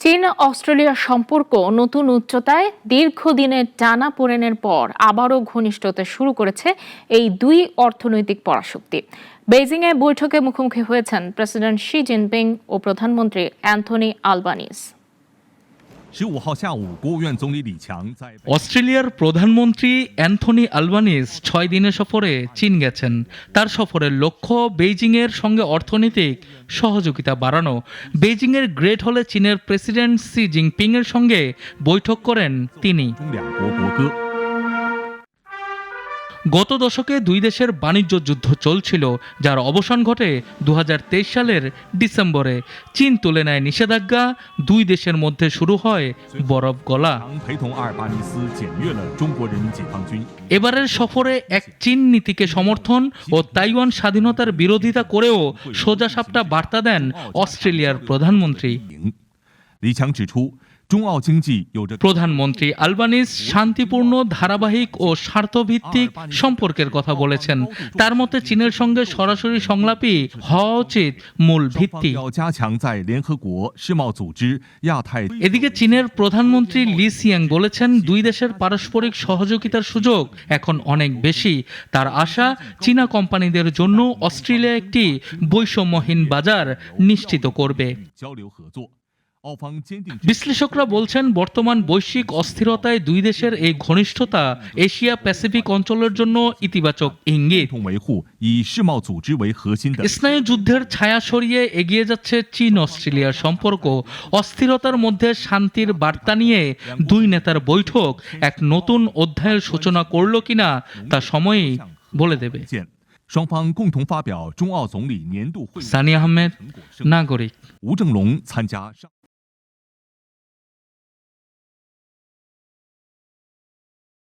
চীন অস্ট্রেলিয়ার সম্পর্ক নতুন উচ্চতায় দীর্ঘদিনের টানাপোড়েনের পর আবারও ঘনিষ্ঠতা শুরু করেছে এই দুই অর্থনৈতিক পরাশক্তি। বেইজিংয়ে বৈঠকে মুখোমুখি হয়েছেন প্রেসিডেন্ট শি জিনপিং ও প্রধানমন্ত্রী অ্যান্থনি আলবানিজ। অস্ট্রেলিয়ার প্রধানমন্ত্রী অ্যান্থনি আলবানিজ 6 দিনের সফরে চীন গেছেন। তার সফরের লক্ষ্য বেইজিংয়ের সঙ্গে অর্থনৈতিক সহযোগিতা বাড়ানো। বেইজিংয়ের গ্রেট হলে চীনের প্রেসিডেন্ট শি জিনপিংয়ের সঙ্গে বৈঠক করেন তিনি। গত দশকে দুই দেশের বাণিজ্য যুদ্ধ চলছিল, যার অবসান ঘটে 2023 সালের ডিসেম্বরে। চীন তুলে নেয় নিষেধাজ্ঞা, দুই দেশের মধ্যে শুরু হয় বরফ গলা। এবারের সফরে এক চীন নীতিকে সমর্থন ও তাইওয়ান স্বাধীনতার বিরোধিতা করেও সোজাসাপটা বার্তা দেন অস্ট্রেলিয়ার প্রধানমন্ত্রী। প্রধানমন্ত্রী আলবানিজ শান্তিপূর্ণ, ধারাবাহিক ও স্বার্থভিত্তিক সম্পর্কের কথা বলেছেন। তার মতে চীনের সঙ্গে সরাসরি সংলাপই হওয়া উচিত মূল ভিত্তি। এদিকে চীনের প্রধানমন্ত্রী লি সিয়াং বলেছেন, দুই দেশের পারস্পরিক সহযোগিতার সুযোগ এখন অনেক বেশি। তার আশা, চীনা কোম্পানিদের জন্য অস্ট্রেলিয়া একটি বৈষম্যহীন বাজার নিশ্চিত করবে। বিশ্লেষকরা বলছেন, বর্তমান বৈশ্বিক অস্থিরতায় দুই দেশের এই ঘনিষ্ঠতা এশিয়া প্যাসিফিক অঞ্চলের জন্য ইতিবাচক ইঙ্গিত। স্নায়ু যুদ্ধের ছায়া সরিয়ে এগিয়ে যাচ্ছে চীন অস্ট্রেলিয়ার সম্পর্ক। অস্থিরতার মধ্যে শান্তির বার্তা নিয়ে দুই নেতার বৈঠক এক নতুন অধ্যায়ের সূচনা করল কিনা তা সময়ই বলে দেবে। সানি আহমেদ, নাগরিক।